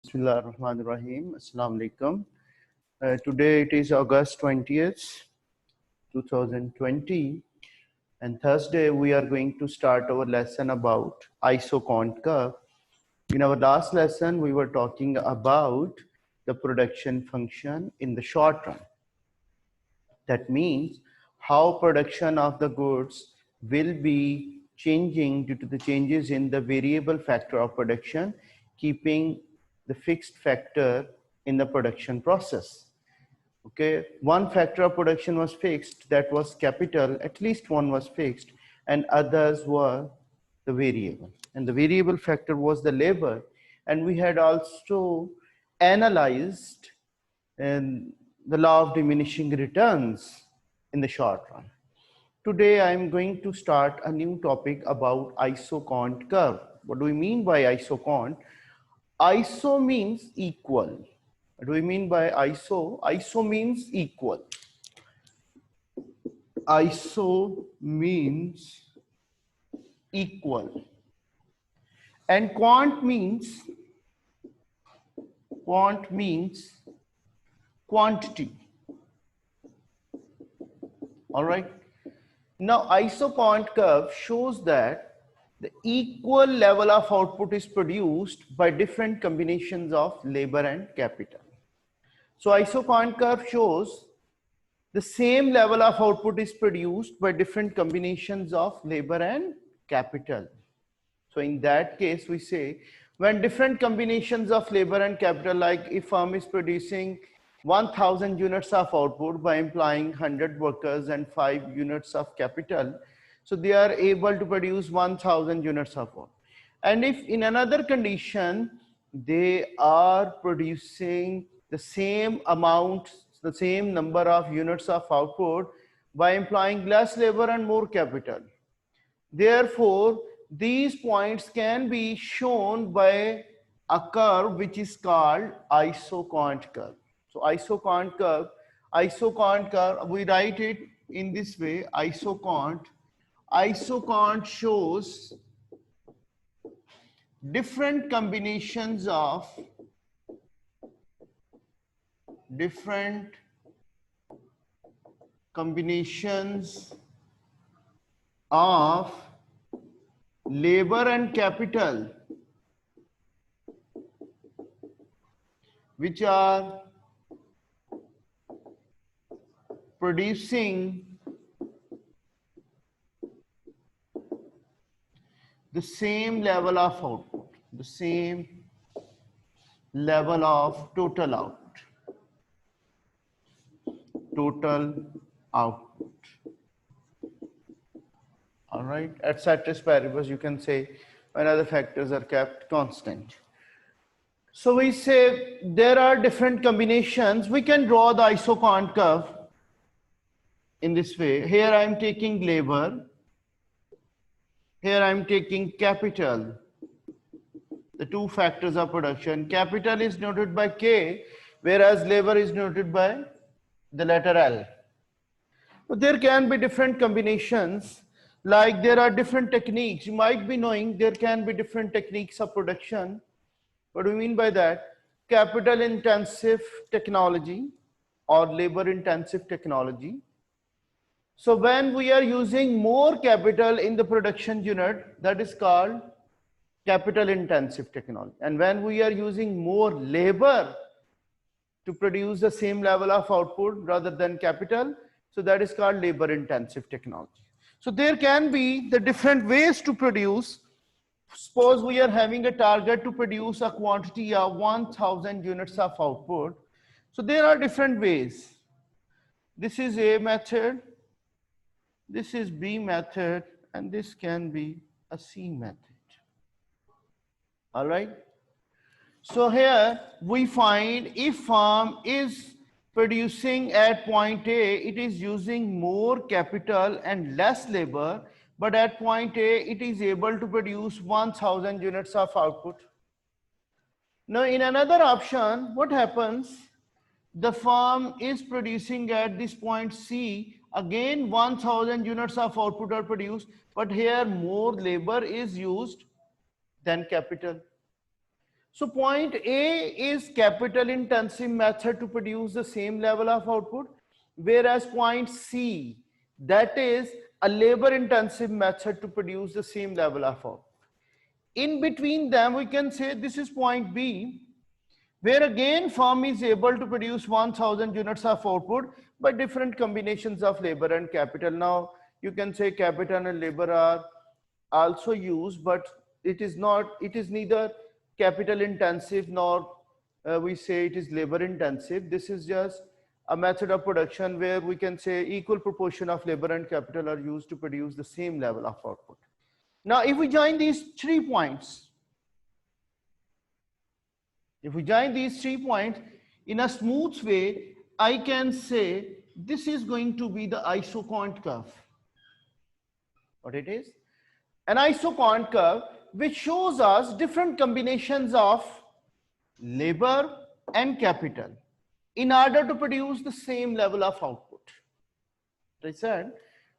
Bismillah ar-Rahman ar-Rahim. Assalamu alaikum. Today it is August 20th, 2020, and Thursday we are going to start our lesson about isocont curve. In our last lesson, we were talking about the production function in the short run. That means how production of the goods will be changing due to the changes in the variable factor of production, keeping the fixed factor in the production process. Okay, one factor of production was fixed, that was capital, at least one was fixed, and others were the variable. And the variable factor was the labor. And we had also analyzed the law of diminishing returns in the short run. Today I am going to start a new topic about isocont curve. What do we mean by isocont? Iso means equal. What do we mean by iso? Iso means equal. Iso means equal. And quant means quantity. All right. Now, isocont curve shows that the equal level of output is produced by different combinations of labor and capital. So, isocont curve shows the same level of output is produced by different combinations of labor and capital. So, in that case, we say when different combinations of labor and capital, like if firm is producing 1000 units of output by employing 100 workers and 5 units of capital, so they are able to produce 1000 units of output. And if in another condition they are producing the same amount, the same number of units of output by employing less labor and more capital, therefore these points can be shown by a curve which is called isocont curve. So isocont curve, we write it in this way, isocont shows different combinations of labor and capital which are producing the same level of output, the same level of total output. All right, at ceteris paribus, you can say when other factors are kept constant. So we say there are different combinations. We can draw the isocont curve in this way. Here I am taking labor. Here I am taking capital. The two factors of production. Capital is noted by K, whereas labor is noted by the letter L. But there can be different combinations. Like there are different techniques. You might be knowing there can be different techniques of production. What do we mean by that? Capital intensive technology or labor intensive technology. So when we are using more capital in the production unit, that is called capital intensive technology. And when we are using more labor to produce the same level of output rather than capital, so that is called labor intensive technology. So there can be the different ways to produce. Suppose we are having a target to produce a quantity of 1000 units of output. So there are different ways. This is A method, this is B method, and this can be a C method. All right. So here we find if firm is producing at point A, it is using more capital and less labor, but at point A, it is able to produce 1000 units of output. Now, in another option, what happens? The firm is producing at this point C, again 1000 units of output are produced, but here more labor is used than capital. So point A is capital intensive method to produce the same level of output, whereas point C, that is a labor intensive method to produce the same level of output. In between them, we can say this is point B, where again firm is able to produce 1000 units of output by different combinations of labor and capital. Now you can say capital and labor are also used, but it is neither capital intensive nor we say it is labor intensive. This is just a method of production where we can say equal proportion of labor and capital are used to produce the same level of output. Now if we join these 3 points, in a smooth way, I can say this is going to be the isocont curve. What it is? An isocont curve which shows us different combinations of labor and capital in order to produce the same level of output. I said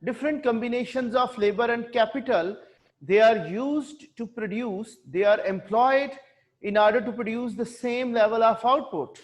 different combinations of labor and capital, they are used to produce, they are employed in order to produce the same level of output.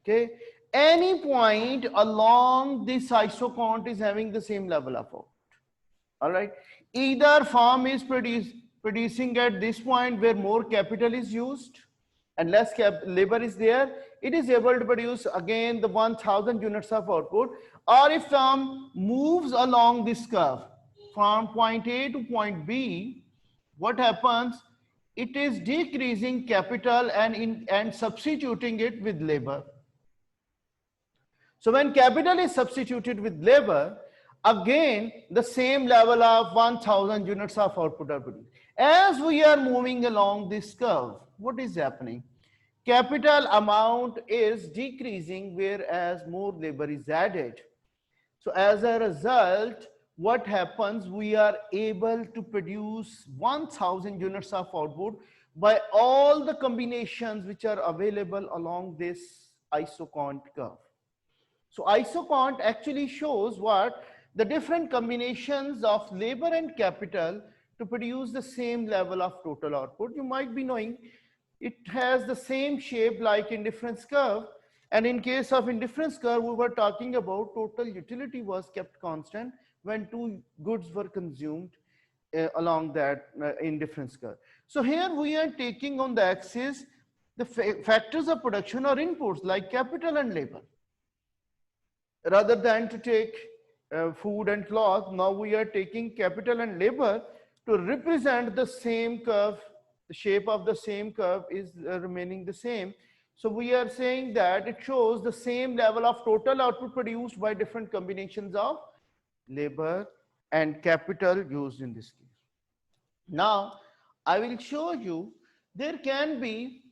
Okay, any point along this isocont is having the same level of output. All right, either firm is producing at this point where more capital is used and less labor is there, it is able to produce again the 1000 units of output. Or if firm moves along this curve from point A to point B, what happens? It is decreasing capital and substituting it with labor. So when capital is substituted with labor, again the same level of 1000 units of output are produced. As we are moving along this curve, what is happening? Capital amount is decreasing, whereas more labor is added. So as a result, what happens? We are able to produce 1000 units of output by all the combinations which are available along this isocont curve. So isocont actually shows what? The different combinations of labor and capital to produce the same level of total output. You might be knowing it has the same shape like indifference curve. And in case of indifference curve, we were talking about total utility was kept constant when 2 goods were consumed along that indifference curve. So here we are taking on the axis the factors of production or inputs like capital and labor. Rather than to take food and cloth, now we are taking capital and labor to represent the same curve. The shape of the same curve is remaining the same. So we are saying that it shows the same level of total output produced by different combinations of labor and capital used in this case. Now I will show you there can be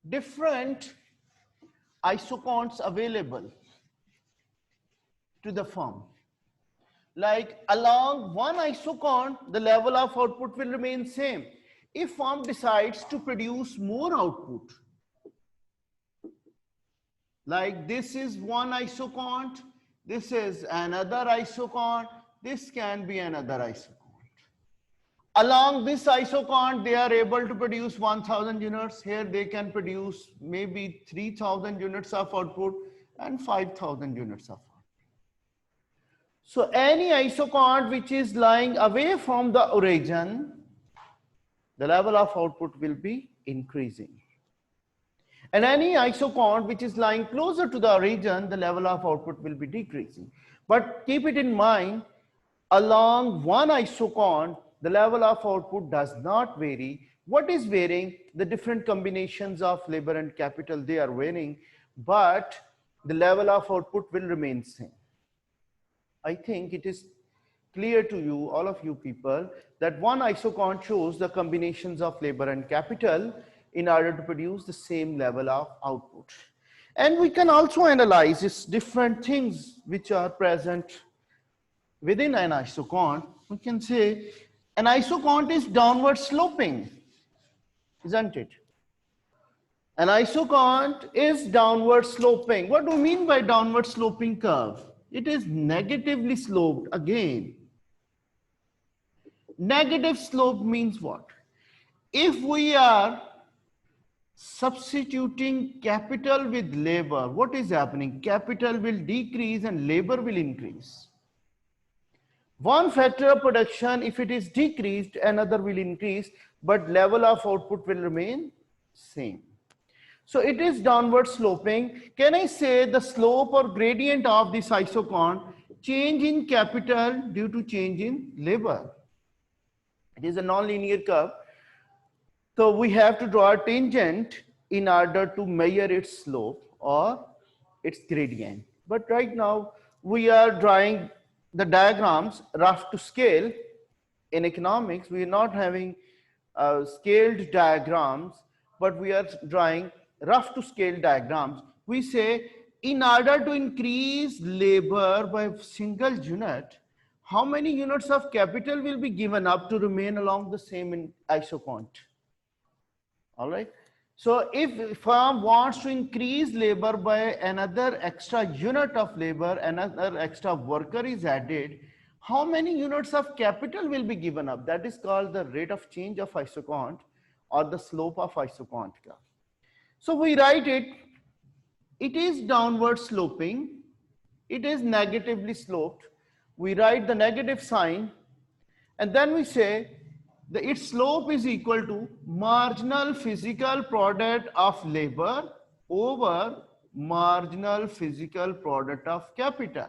different isoconts available to the firm. Like along one isocont, the level of output will remain same. If firm decides to produce more output, like this is one isocont, this is another isocont, this can be another isocont. Along this isocont, they are able to produce 1000 units. Here they can produce maybe 3000 units of output and 5000 units of output. So any isocont which is lying away from the origin, the level of output will be increasing. And any isocont which is lying closer to the origin, the level of output will be decreasing. But keep it in mind, along one isocont, the level of output does not vary. What is varying? The different combinations of labor and capital, they are varying, but the level of output will remain same. I think it is clear to you, all of you people, that one isocont shows the combinations of labor and capital in order to produce the same level of output. And we can also analyze these different things which are present within an isocont. We can say an isocont is downward sloping, isn't it? An isocont is downward sloping. What do we mean by downward sloping curve? It is negatively sloped again. Negative slope means what? If we are substituting capital with labor, what is happening? Capital will decrease and labor will increase. One factor of production, if it is decreased, another will increase, but level of output will remain same. So it is downward sloping. Can I say the slope or gradient of this isocon change in capital due to change in labor? It is a non-linear curve. So we have to draw a tangent in order to measure its slope or its gradient. But right now we are drawing the diagrams rough to scale. In economics, we are not having scaled diagrams, but we are drawing rough to scale diagrams. We say in order to increase labor by a single unit, how many units of capital will be given up to remain along the same in isocont? All right. So if firm wants to increase labor by another extra unit of labor, another extra worker is added, how many units of capital will be given up? That is called the rate of change of isocont or the slope of isocont curve. So we write it, it is downward sloping, it is negatively sloped. We write the negative sign and then we say its slope is equal to marginal physical product of labor over marginal physical product of capital.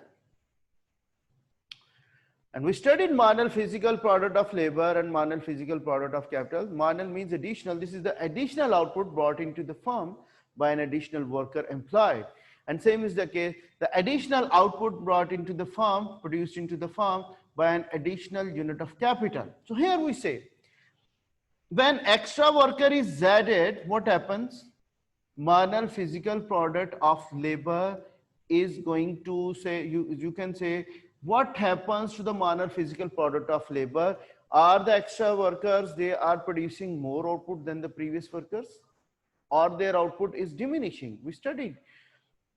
And we studied marginal physical product of labor and marginal physical product of capital. Marginal means additional. This is the additional output brought into the firm by an additional worker employed. And same is the case, the additional output brought into the firm, produced into the firm by an additional unit of capital. So here we say, when extra worker is added, what happens? Marginal physical product of labor is going to say, you can say, what happens to the marginal physical product of labor? Are the extra workers, they are producing more output than the previous workers, or their output is diminishing? We studied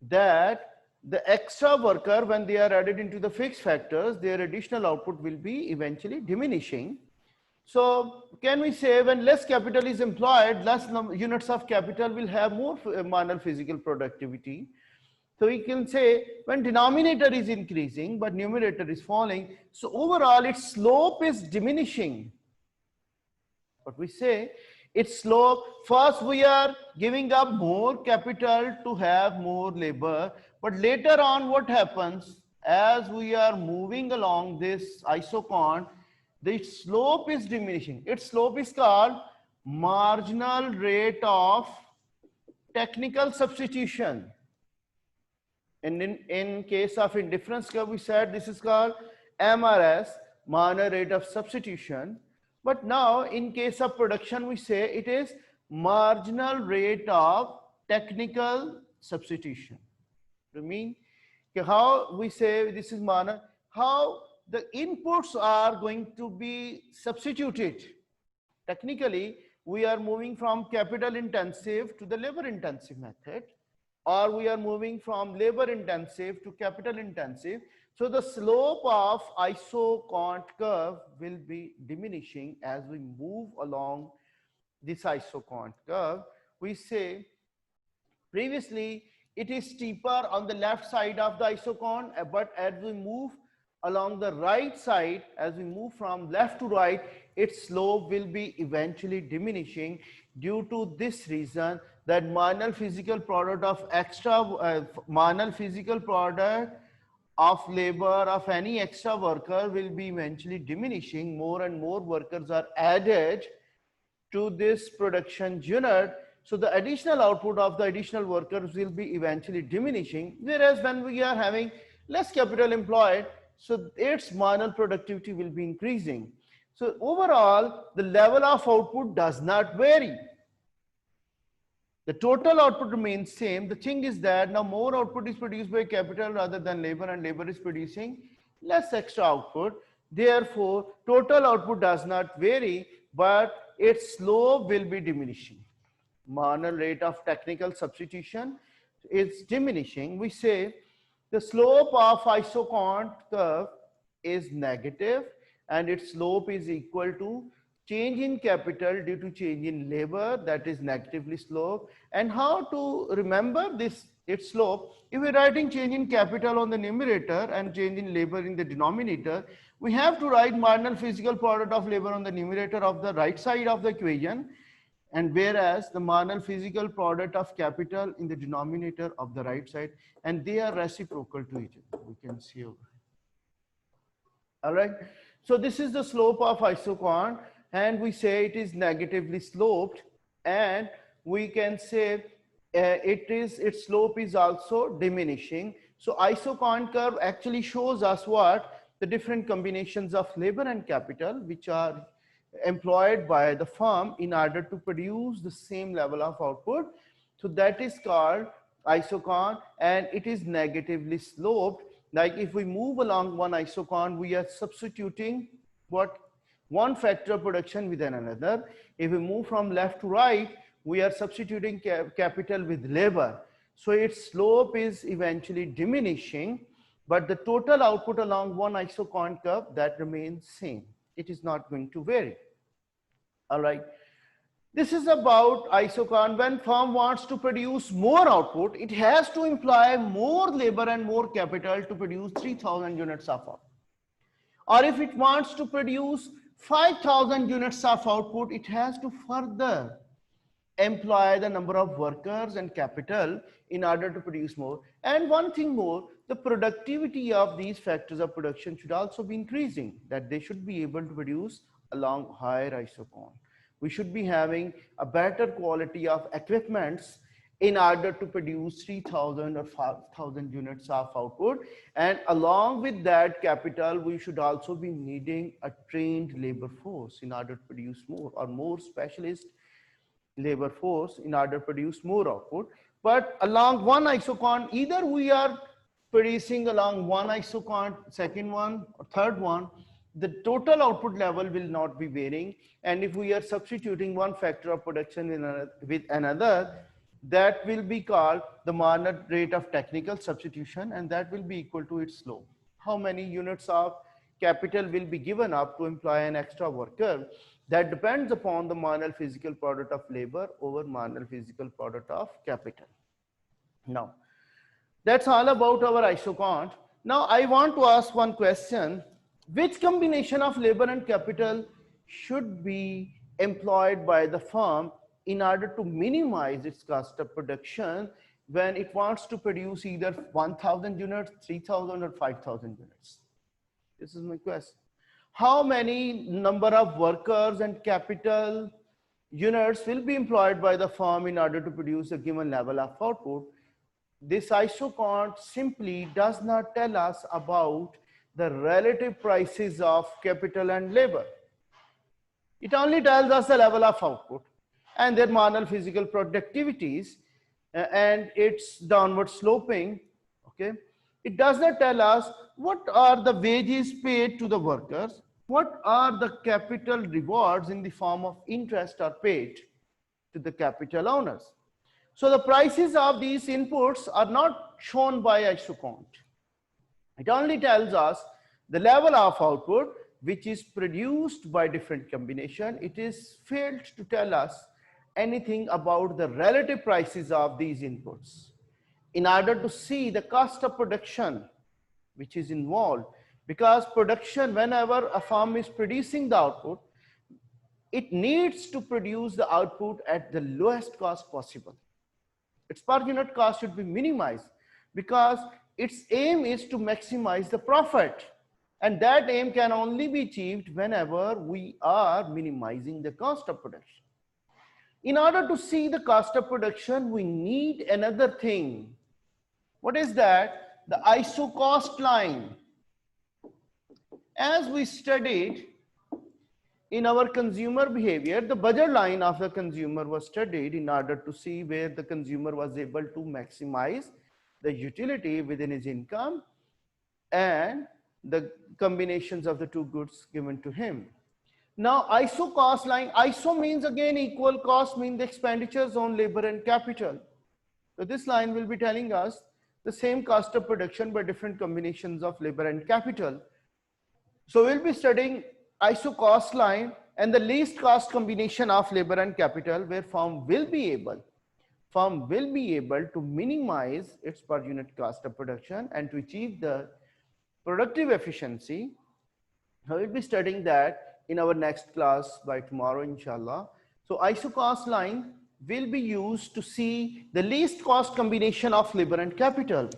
that the extra worker, when they are added into the fixed factors, their additional output will be eventually diminishing. So can we say when less capital is employed, less units of capital will have more marginal physical productivity? So we can say when denominator is increasing but numerator is falling, so overall its slope is diminishing. But we say its slope, first we are giving up more capital to have more labor, but later on what happens, as we are moving along this isocont, the slope is diminishing. Its slope is called marginal rate of technical substitution. And in case of indifference curve, we said this is called MRS, marginal rate of substitution. But now in case of production, we say it is marginal rate of technical substitution. I mean, how we say this is marginal, how the inputs are going to be substituted. Technically, we are moving from capital intensive to the labor intensive method, or we are moving from labor intensive to capital intensive. So the slope of isocont curve will be diminishing as we move along this isocont curve. We say previously it is steeper on the left side of the isocont, but as we move along the right side, as we move from left to right, its slope will be eventually diminishing due to this reason, that marginal physical product of marginal physical product of labor of any extra worker will be eventually diminishing. More and more workers are added to this production unit, so the additional output of the additional workers will be eventually diminishing. Whereas when we are having less capital employed, so its marginal productivity will be increasing. So overall, the level of output does not vary. The total output remains same. The thing is that now more output is produced by capital rather than labor, and labor is producing less extra output. Therefore, total output does not vary, but its slope will be diminishing. Marginal rate of technical substitution is diminishing. We say the slope of isocont curve is negative and its slope is equal to change in capital due to change in labor, that is negatively sloped. And how to remember this, its slope? If we're writing change in capital on the numerator and change in labor in the denominator, we have to write marginal physical product of labor on the numerator of the right side of the equation, and whereas the marginal physical product of capital in the denominator of the right side, and they are reciprocal to each other. We can see over. All right. So this is the slope of isocon, and we say it is negatively sloped, and we can say its slope is also diminishing. So isocon curve actually shows us what? The different combinations of labor and capital which are employed by the firm in order to produce the same level of output. So that is called isocon, and it is negatively sloped. Like if we move along one isocon, we are substituting what? One factor of production with another. If we move from left to right, we are substituting capital with labor. So its slope is eventually diminishing, but the total output along one isocon curve, that remains same. It is not going to vary. All right. This is about isocon. When firm wants to produce more output, it has to employ more labor and more capital to produce 3,000 units of output. Or if it wants to produce 5,000 units of output, it has to further employ the number of workers and capital in order to produce more. And one thing more, the productivity of these factors of production should also be increasing, that they should be able to produce along higher isocon. We should be having a better quality of equipments in order to produce 3,000 or 5,000 units of output. And along with that capital, we should also be needing a trained labor force in order to produce more, or more specialist labor force in order to produce more output. But along one isocon, either we are producing along one isocon, second one or third one, the total output level will not be varying. And if we are substituting one factor of production with another, that will be called the marginal rate of technical substitution, and that will be equal to its slope. How many units of capital will be given up to employ an extra worker? That depends upon the marginal physical product of labor over marginal physical product of capital. Now, that's all about our isocon. Now, I want to ask one question. Which combination of labor and capital should be employed by the firm in order to minimize its cost of production when it wants to produce either 1,000 units, 3,000 or 5,000 units? This is my question. How many number of workers and capital units will be employed by the firm in order to produce a given level of output? This isocon simply does not tell us about the relative prices of capital and labor. It only tells us the level of output and their marginal physical productivities and its downward sloping. Okay, it does not tell us what are the wages paid to the workers, what are the capital rewards in the form of interest are paid to the capital owners. So the prices of these inputs are not shown by isocon. It only tells us the level of output which is produced by different combination. It is failed to tell us anything about the relative prices of these inputs. In order to see the cost of production which is involved, because production, whenever a firm is producing the output, it needs to produce the output at the lowest cost possible. Its per unit cost should be minimized because its aim is to maximize the profit, and that aim can only be achieved whenever we are minimizing the cost of production. In order to see the cost of production, we need another thing. What is that? The isocost line. As we studied in our consumer behavior, the budget line of the consumer was studied in order to see where the consumer was able to maximize the utility within his income and the combinations of the two goods given to him. Now, ISO cost line, ISO means again equal, cost means the expenditures on labor and capital. So this line will be telling us the same cost of production by different combinations of labor and capital. So we'll be studying ISO cost line, and the least cost combination of labor and capital, where firm will be able to minimize its per unit cost of production and to achieve the productive efficiency. I will be studying that in our next class by tomorrow, inshallah. So ISO cost line will be used to see the least cost combination of labor and capital.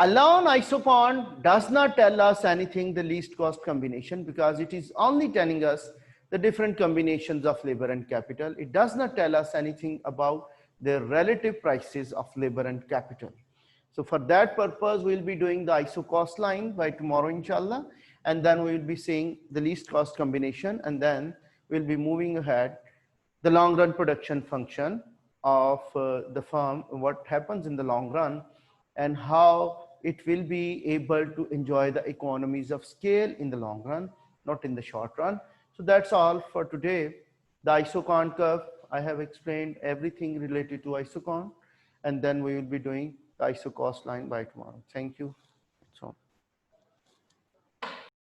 Alone ISOCON does not tell us anything, the least cost combination, because it is only telling us the different combinations of labor and capital. It does not tell us anything about the relative prices of labor and capital. So for that purpose, we'll be doing the ISO cost line by tomorrow, inshallah. And then we will be seeing the least cost combination. And then we'll be moving ahead the long run production function of the firm, what happens in the long run, and how it will be able to enjoy the economies of scale in the long run, not in the short run. So that's all for today. The ISOCON curve, I have explained everything related to ISOCON, and then we will be doing the ISO cost line by tomorrow. Thank you.